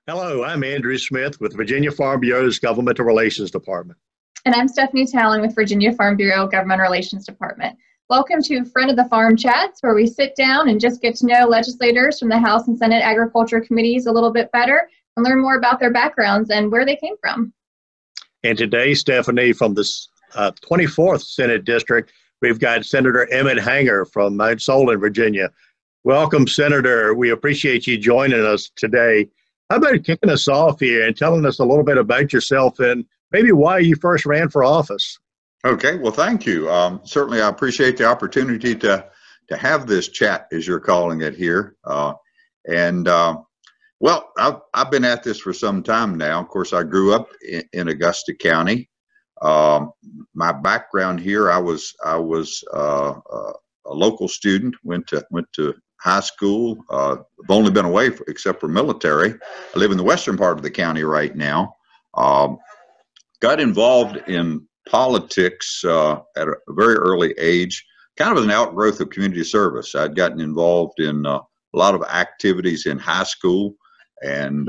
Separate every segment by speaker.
Speaker 1: Hello, I'm Andrew Smith with Virginia Farm Bureau's Governmental Relations Department.
Speaker 2: And I'm Stephanie Talon with Virginia Farm Bureau Government Relations Department. Welcome to Friend of the Farm Chats, where we sit down and just get to know legislators from the House and Senate Agriculture Committees a little bit better and learn more about their backgrounds and where they came from.
Speaker 1: And today, Stephanie, from the 24th Senate District, we've got Senator Emmett from Mount Solon, Virginia. Welcome, Senator. We appreciate you joining us today. How about kicking us off here and telling us a little bit about yourself and maybe why you first ran for office?
Speaker 3: Okay, well, thank you. Certainly, I appreciate the opportunity to have this chat, as you're calling it here. Well, I've been at this for some time now. Of course, I grew up in Augusta County. My background here, I was a local student. Went to high school. I've only been away except for military. I live in the western part of the county right now. Got involved in politics at a very early age, kind of as an outgrowth of community service. I'd gotten involved in a lot of activities in high school, and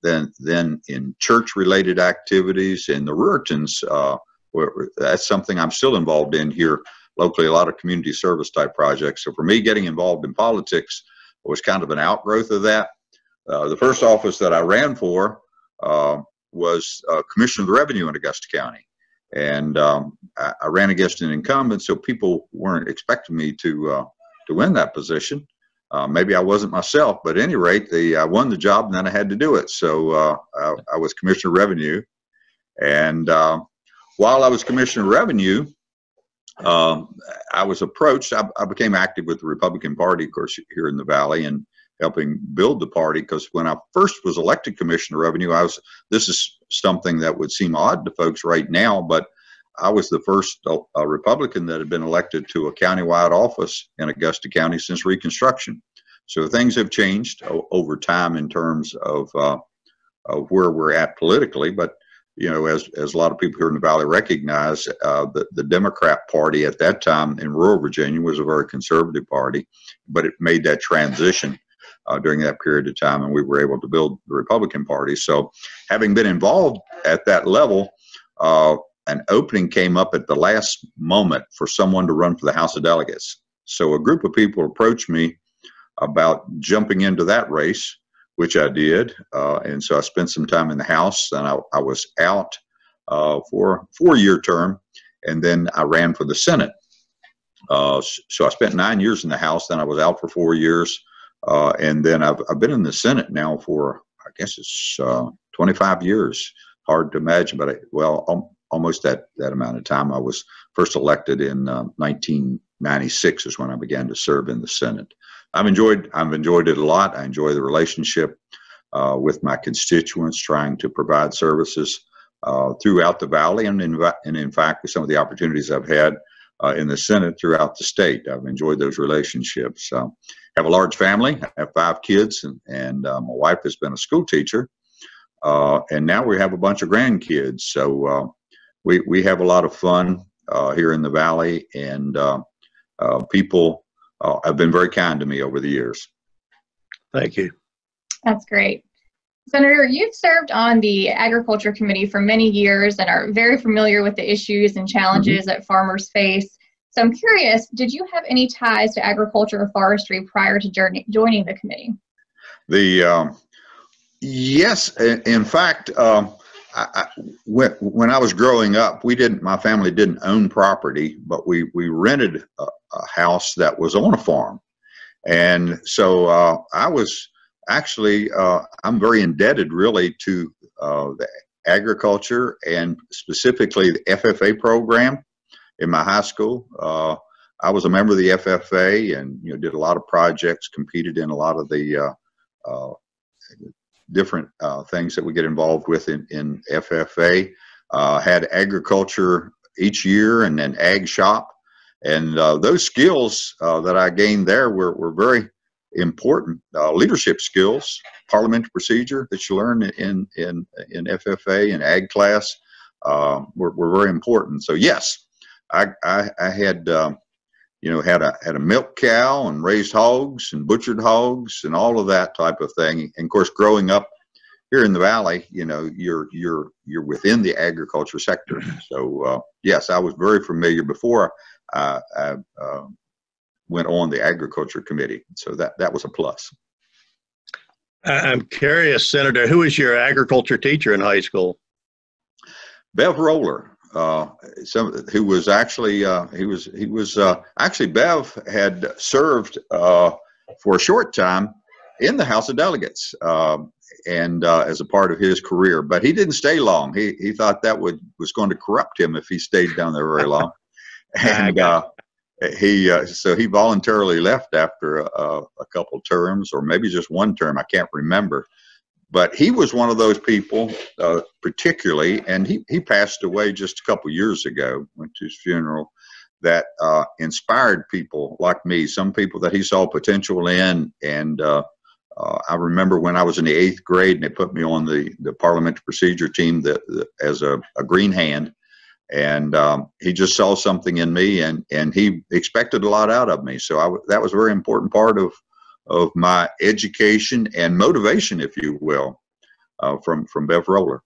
Speaker 3: then in church-related activities. And the Ruritans, that's something I'm still involved in here locally, a lot of community service type projects. So for me, getting involved in politics was kind of an outgrowth of that. The first office that I ran for was Commissioner of the Revenue in Augusta County. And I ran against an incumbent, so people weren't expecting me to win that position. Maybe I wasn't myself, but at any rate, I won the job and then I had to do it. So I was Commissioner of Revenue. And while I was Commissioner of Revenue, I was approached. I became active with the Republican Party, of course, here in the Valley, and helping build the party, because when I first was elected Commissioner of Revenue, this is something that would seem odd to folks right now, but I was the first Republican that had been elected to a countywide office in Augusta County since Reconstruction. So things have changed over time in terms of where we're at politically, but you know, as a lot of people here in the Valley recognize, the Democrat Party at that time in rural Virginia was a very conservative party, but it made that transition during that period of time, and we were able to build the Republican Party. So having been involved at that level, an opening came up at the last moment for someone to run for the House of Delegates. So a group of people approached me about jumping into that race, which I did. And so I spent some time in the House, and I was out for a 4-year term, and then I ran for the Senate. So I spent 9 years in the House, then I was out for 4 years. And then I've been in the Senate now for, I guess it's 25 years. Hard to imagine, but almost that amount of time. I was first elected in 1996 is when I began to serve in the Senate. I've enjoyed it a lot. I enjoy the relationship with my constituents, trying to provide services throughout the Valley, and in fact, with some of the opportunities I've had in the Senate throughout the state, I've enjoyed those relationships. I have a large family. I have 5 kids, and my wife has been a school teacher, and now we have a bunch of grandkids. So we have a lot of fun here in the Valley, and people have been very kind to me over the years.
Speaker 1: Thank you.
Speaker 2: That's great. Senator, you've served on the Agriculture Committee for many years and are very familiar with the issues and challenges that farmers face. So I'm curious, did you have any ties to agriculture or forestry prior to joining the committee?
Speaker 3: Yes, in fact, when I was growing up, my family didn't own property, but we rented a house that was on a farm. And so I was actually, I'm very indebted really to the agriculture, and specifically the FFA program in my high school. I was a member of the FFA, and did a lot of projects, competed in a lot of the different things that we get involved with in FFA. Had agriculture each year, and then ag shop, and those skills that I gained there were very important. Leadership skills, parliamentary procedure that you learn in FFA and ag class were very important. So yes, I had had a milk cow and raised hogs and butchered hogs and all of that type of thing. And of course, growing up here in the Valley, you know, you're within the agriculture sector. So yes, I was very familiar before I went on the agriculture committee. So that was a plus.
Speaker 1: I'm curious, Senator, who was your agriculture teacher in high school?
Speaker 3: Bev Roller, who was actually actually Bev had served for a short time in the House of Delegates and as a part of his career, but he didn't stay long. He thought that was going to corrupt him if he stayed down there very long, and so he voluntarily left after a couple terms, or maybe just one term. I can't remember. But he was one of those people, particularly, and he passed away just a couple years ago. Went to his funeral. That inspired people like me. Some people that he saw potential in, and I remember when I was in the 8th grade, and they put me on the parliamentary procedure team as a green hand. And he just saw something in me, and he expected a lot out of me. So that was a very important part of my education and motivation, if you will, from Bev Roller.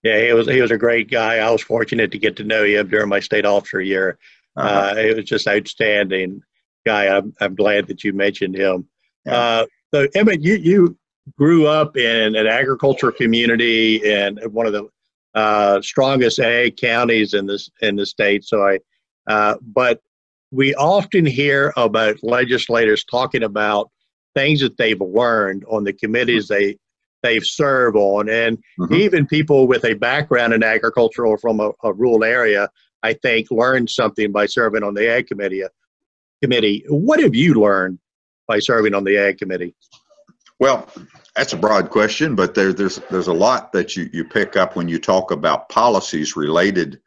Speaker 1: Yeah, he was a great guy. I was fortunate to get to know him during my state officer year. It was just outstanding guy. I'm glad that you mentioned him. Yeah. So Emmett, you grew up in an agriculture community in one of the strongest ag counties in the state. So but we often hear about legislators talking about things that they've learned on the committees they've served on, and even people with a background in agriculture or from a rural area, I think, learned something by serving on the ag committee. What have you learned by serving on the ag committee?
Speaker 3: Well, that's a broad question, but there's a lot that you pick up when you talk about policies related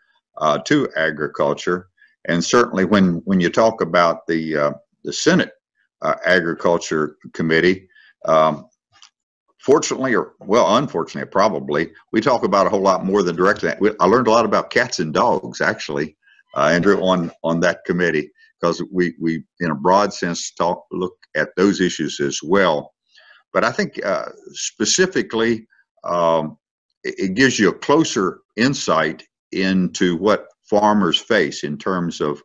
Speaker 3: to agriculture, and certainly when you talk about the Senate Agriculture Committee, fortunately, or well, unfortunately, probably, we talk about a whole lot more than directly. I learned a lot about cats and dogs, actually, Andrew, on that committee, because we in a broad sense look at those issues as well. But I think specifically, it gives you a closer insight into what farmers face in terms of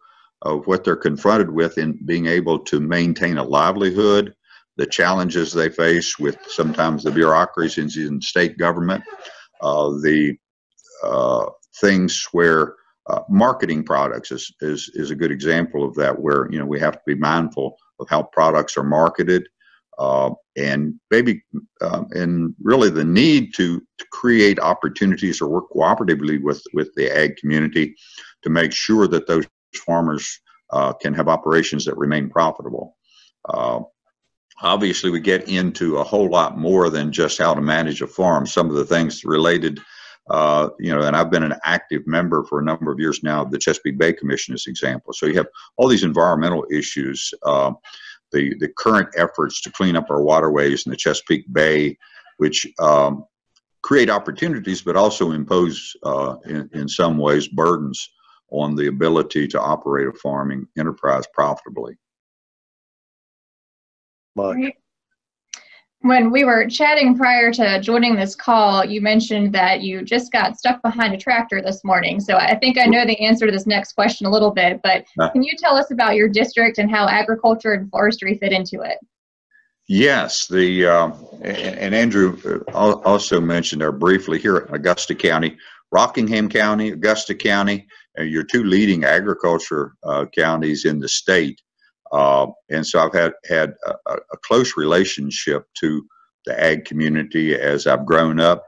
Speaker 3: what they're confronted with in being able to maintain a livelihood, the challenges they face with sometimes the bureaucracies in state government, the things where marketing products is a good example of that, where we have to be mindful of how products are marketed, and really the need to create opportunities or work cooperatively with the ag community to make sure that those farmers can have operations that remain profitable. Obviously, we get into a whole lot more than just how to manage a farm. Some of the things related, and I've been an active member for a number of years now of the Chesapeake Bay Commission as an example. So you have all these environmental issues, the current efforts to clean up our waterways in the Chesapeake Bay, which create opportunities, but also impose, in some ways, burdens on the ability to operate a farming enterprise profitably.
Speaker 2: Right. When we were chatting prior to joining this call, you mentioned that you just got stuck behind a tractor this morning. So I think I know the answer to this next question a little bit, but can you tell us about your district and how agriculture and forestry fit into it?
Speaker 3: Yes, and Andrew also mentioned there briefly here in Augusta County, Rockingham County, Augusta County, your two leading agriculture counties in the state. And so I've had a close relationship to the ag community as I've grown up,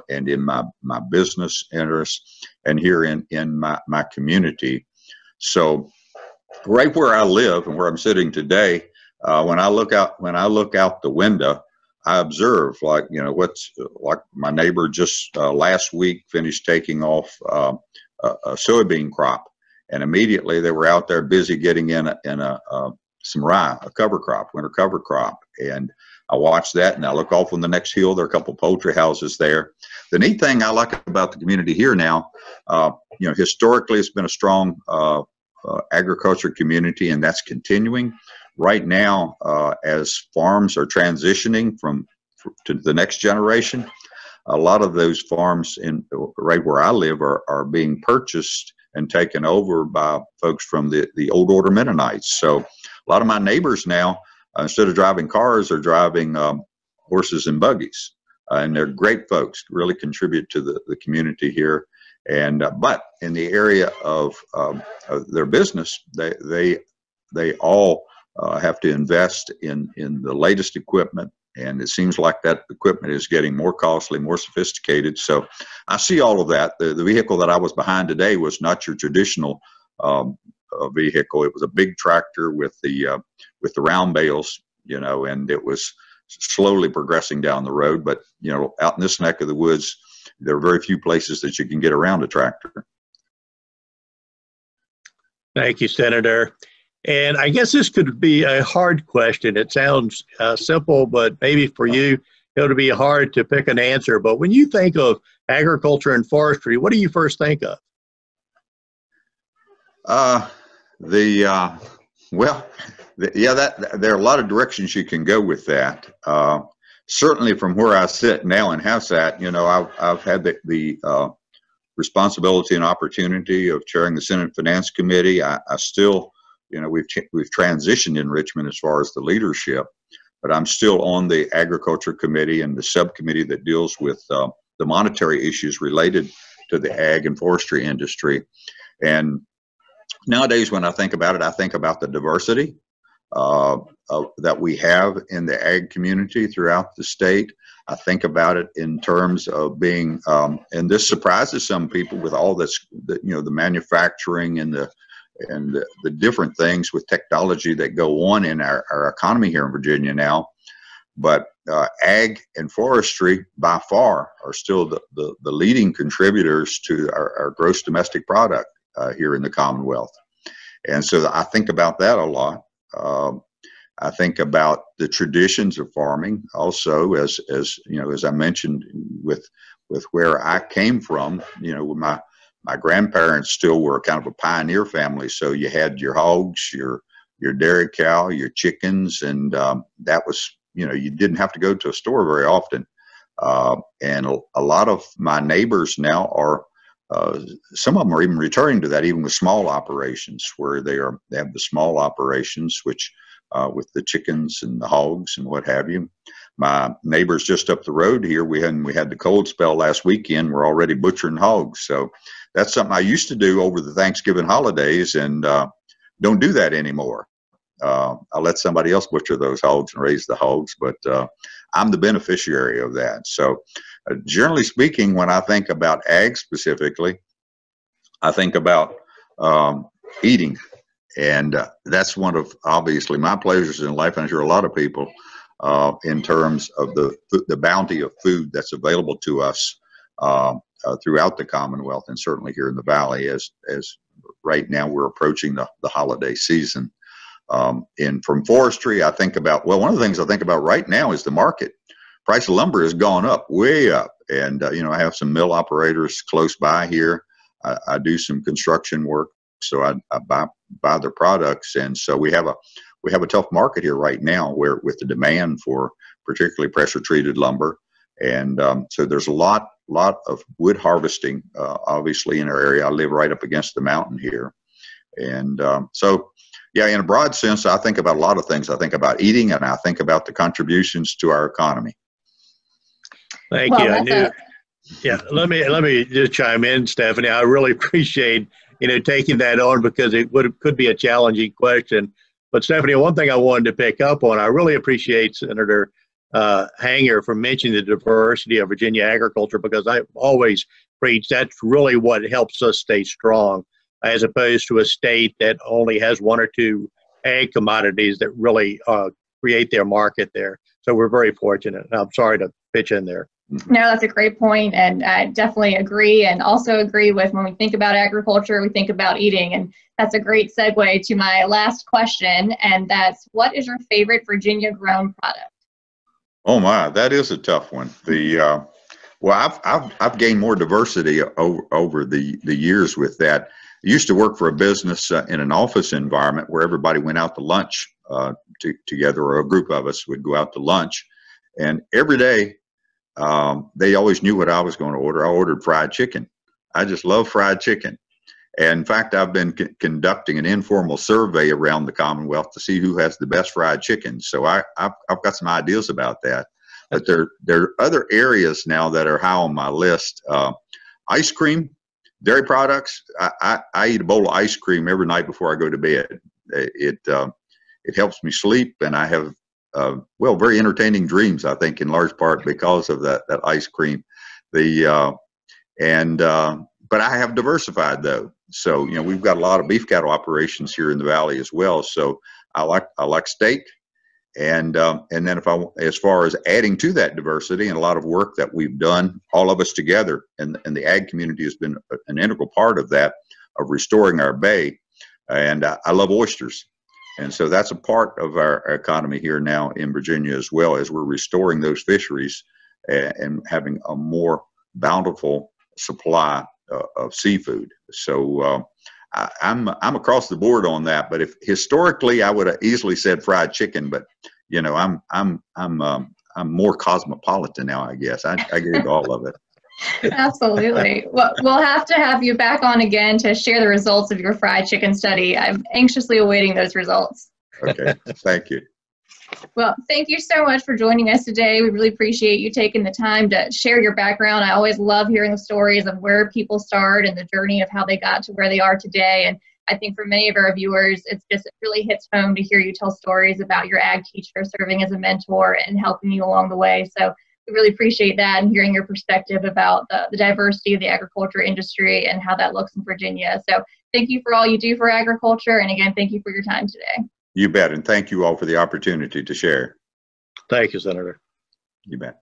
Speaker 3: and in my business interests and here in my community. So right where I live and where I'm sitting today, when I look out the window, I observe like my neighbor just last week finished taking off a soybean crop. And immediately they were out there busy getting in some rye, a cover crop, winter cover crop. And I watched that, and I look off on the next hill. There are a couple of poultry houses there. The neat thing I like about the community here now, historically it's been a strong agriculture community, and that's continuing. Right now, as farms are transitioning to the next generation, a lot of those farms in right where I live are being purchased and taken over by folks from the old order Mennonites. So a lot of my neighbors now, instead of driving cars, are driving horses and buggies. And they're great folks, really contribute to the community here. And but in the area of their business, they all have to invest in the latest equipment. And it seems like that equipment is getting more costly, more sophisticated. So I see all of that. The vehicle that I was behind today was not your traditional vehicle. It was a big tractor with the round bales, you know, and it was slowly progressing down the road. But, you know, out in this neck of the woods, there are very few places that you can get around a tractor.
Speaker 1: Thank you, Senator. And I guess this could be a hard question. It sounds simple, but maybe for you, it would be hard to pick an answer. But when you think of agriculture and forestry, what do you first think of?
Speaker 3: There are a lot of directions you can go with that. Certainly from where I sit now and have sat, you know, I've had the responsibility and opportunity of chairing the Senate Finance Committee. I still, you know, we've transitioned in Richmond as far as the leadership, but I'm still on the Agriculture Committee and the subcommittee that deals with the monetary issues related to the ag and forestry industry. And nowadays, when I think about it, I think about the diversity that we have in the ag community throughout the state. I think about it in terms of being, and this surprises some people with all this, you know, the manufacturing and the different things with technology that go on in our economy here in Virginia now. But ag and forestry by far are still the leading contributors to our gross domestic product here in the Commonwealth. And so I think about that a lot. I think about the traditions of farming also, as you know, as I mentioned with where I came from, you know, my grandparents still were kind of a pioneer family. So you had your hogs, your dairy cow, your chickens, and that was, you know, you didn't have to go to a store very often. And a lot of my neighbors now are, some of them are even returning to that, even with small operations, where they have the small operations, which with the chickens and the hogs and what have you. My neighbors just up the road here, we had the cold spell last weekend. We're already butchering hogs, so that's something I used to do over the Thanksgiving holidays, and don't do that anymore. I'll let somebody else butcher those hogs and raise the hogs, but I'm the beneficiary of that. So generally speaking, when I think about ag specifically, I think about eating. And that's one of, obviously, my pleasures in life, and I'm sure a lot of people, in terms of the bounty of food that's available to us throughout the Commonwealth, and certainly here in the Valley, as right now we're approaching the holiday season. And from forestry, I think about, well, one of the things I think about right now is the market. Price of lumber has gone up, way up. And, you know, I have some mill operators close by here. I do some construction work, so I buy their products. And so we have a tough market here right now, where with the demand for particularly pressure treated lumber. And so there's a lot of wood harvesting, obviously, in our area. I live right up against the mountain here. And so, yeah, in a broad sense, I think about a lot of things. I think about eating, and I think about the contributions to our economy.
Speaker 1: Thank you. Yeah, let me just chime in, Stephanie. I really appreciate, you know, taking that on, because it could be a challenging question. But Stephanie, one thing I wanted to pick up on, I really appreciate Senator Hanger for mentioning the diversity of Virginia agriculture, because I always preach that's really what helps us stay strong, as opposed to a state that only has one or two ag commodities that really create their market there. So we're very fortunate. I'm sorry to pitch in there.
Speaker 2: No, that's a great point, and I definitely agree, and also agree with, when we think about agriculture, we think about eating, and that's a great segue to my last question, and that's, what is your favorite Virginia-grown product?
Speaker 3: Oh my, that is a tough one. Well, I've gained more diversity over the years with that. I used to work for a business in an office environment where everybody went out to lunch together, or a group of us would go out to lunch, and every day they always knew what I was going to order. I ordered fried chicken. I just love fried chicken. And in fact, I've been conducting an informal survey around the Commonwealth to see who has the best fried chicken. So I've got some ideas about that. But there are other areas now that are high on my list. Ice cream, dairy products. I eat a bowl of ice cream every night before I go to bed. It helps me sleep, and I have very entertaining dreams, I think, in large part because of that ice cream. But I have diversified though. So, you know, we've got a lot of beef cattle operations here in the valley as well. So I like steak. And then as far as adding to that diversity, and a lot of work that we've done, all of us together, and the ag community has been an integral part of that, of restoring our bay. And I love oysters. And so that's a part of our economy here now in Virginia, as well as we're restoring those fisheries and having a more bountiful supply of seafood. So I'm across the board on that. But if historically I would have easily said fried chicken, but you know, I'm more cosmopolitan now, I guess. I get into all of it.
Speaker 2: Absolutely. Well, we'll have to have you back on again to share the results of your fried chicken study. I'm anxiously awaiting those results.
Speaker 3: Okay, thank you.
Speaker 2: Well, thank you so much for joining us today. We really appreciate you taking the time to share your background. I always love hearing the stories of where people start and the journey of how they got to where they are today. And I think for many of our viewers, it really hits home to hear you tell stories about your ag teacher serving as a mentor and helping you along the way. So we really appreciate that and hearing your perspective about the diversity of the agriculture industry and how that looks in Virginia. So thank you for all you do for agriculture. And again, thank you for your time today.
Speaker 3: You bet. And thank you all for the opportunity to share.
Speaker 1: Thank you, Senator.
Speaker 3: You bet.